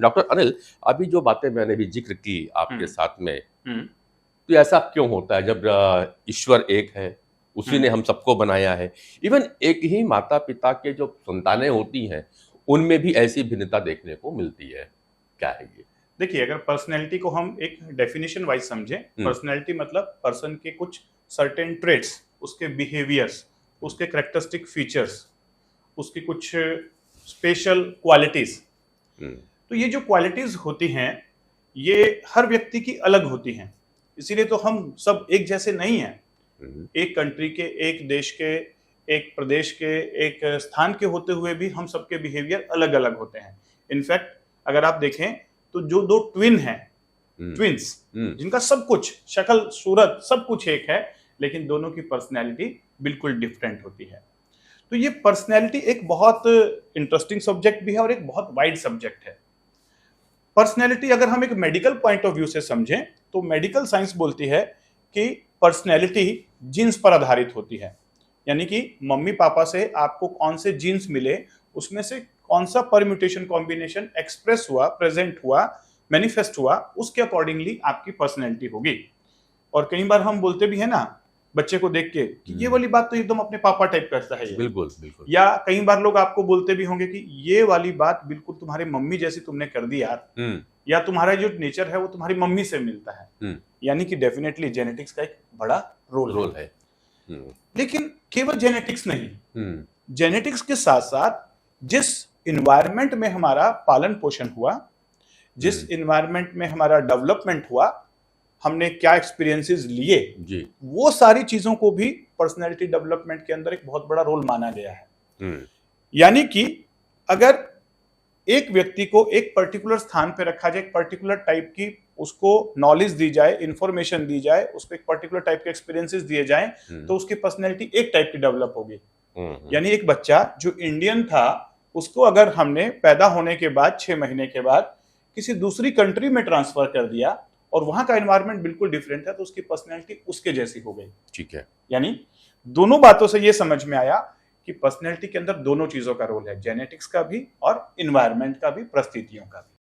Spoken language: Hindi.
डॉक्टर अनिल, अभी जो बातें मैंने भी ज़िक्र की आपके हुँ, साथ में, हुँ, तो ऐसा क्यों होता है जब ईश्वर एक है, उसी हुँ। ने हम सबको बनाया है। इवन एक ही माता-पिता के जो संतानें होती हैं, उनमें भी ऐसी भिन्नता देखने को मिलती है। क्या है ये? देखिए, अगर पर्सनैलिटी को हम एक डेफिनिशन वाइज़ समझें, हुँ, पर्सनैलिटी मतलब पर्सन के कुछ सर्टेन ट्रेट्स, उसके बिहेवियर्स, उसके कैरेक्टरिस्टिक फीचर्स, उसकी कुछ स्पेशल क्वालिटीज़। हुँ, तो ये जो क्वालिटीज़ होती हैं, ये हर व्यक्ति की अलग होती हैं। इसीलिए तो हम सब एक जैसे नहीं हैं। हुँ, एक कंट्री के, एक देश के, एक प्रदेश के, एक स्थान के होते हुए भी हम सबके बिहेवियर अलग-अलग होते हैं। इनफैक्ट अगर आप देखें तो जो 2 ट्विन हैं, हुँ, ट्विन्स, हुँ, जिनका सब कुछ शक्ल, सूरत सब कुछ एक है, लेकिन दोनों की पर्सनैलिटी बिल्कुल डिफरेंट होती है। तो ये पर्सनैलिटी एक बहुत इंटरेस्टिंग सब्जेक्ट भी है और एक बहुत वाइड सब्जेक्ट है। पर्सनैलिटी अगर हम एक मेडिकल पॉइंट ऑफ व्यू से समझें, तो मेडिकल साइंस बोलती है कि पर्सनैलिटी जीन्स पर आधारित होती है। यानी कि मम्मी-पापा से आपको कौन से जीन्स मिले, उसमें से कौन-सा परम्यूटेशन कॉम्बिनेशन एक्सप्रेस हुआ, प्रेज़ेंट हुआ, मैनिफेस्ट हुआ, उसके अकॉर्डिंगली आपकी पर्सनैलिटी होगी। और कई बार हम बोलते भी हैं ना, बच्चे को देख के कि ये हुँ। वाली बात तो एकदम अपने पापा टाइप करता है ये। बिल्कुल, बिल्कुल। या कई बार लोग आपको बोलते भी होंगे कि ये वाली बात बिल्कुल तुम्हारी मम्मी जैसी तुमने कर दी यार। हुँ, या तुम्हारा जो नेचर है वो तुम्हारी मम्मी से मिलता है। हुँ, यानी कि डेफिनेटली जेनेटिक्स का एक बड़ा रोल है। रोल है। हुँ, लेकिन केवल जेनेटिक्स नहीं, हुँ, जेनेटिक्स के साथ-साथ जिस एनवायरनमेंट में हमारा पालन-पोषण हुआ, जिस हुँ, एनवायरनमेंट में हमारा डेवलपमेंट हुआ, हमने क्या एक्सपीरियंसेस लिए, जी। वो सारी चीज़ों को भी पर्सनैलिटी डेवलपमेंट के अंदर एक बहुत बड़ा रोल माना गया है। हुँ, यानी कि अगर एक व्यक्ति को एक पर्टिकुलर स्थान पे रखा जाए, एक पर्टिकुलर टाइप की उसको नॉलेज दी जाए, इंफॉर्मेशन दी जाए, उसको एक पर्टिकुलर टाइप के एक्सपीरियंसेस दिए जाएं, हुँ, तो उसकी पर्सनैलिटी एक टाइप की डेवलप होगी। हुँ, हुँ, यानी एक बच्चा जो इंडियन था, उसको अगर हमने पैदा होने के बाद 6 महीने के बाद किसी दूसरी कंट्री में ट्रांसफर कर दिया और वहां का एनवायरनमेंट बिल्कुल डिफरेंट है, तो उसकी पर्सनैलिटी उसके जैसी हो गई। ठीक है। यानी दोनों बातों से यह समझ में आया कि पर्सनैलिटी के अंदर दोनों चीजों का रोल है, जेनेटिक्स का भी और इन्वायरमेंट का भी, परिस्थितियों का भी।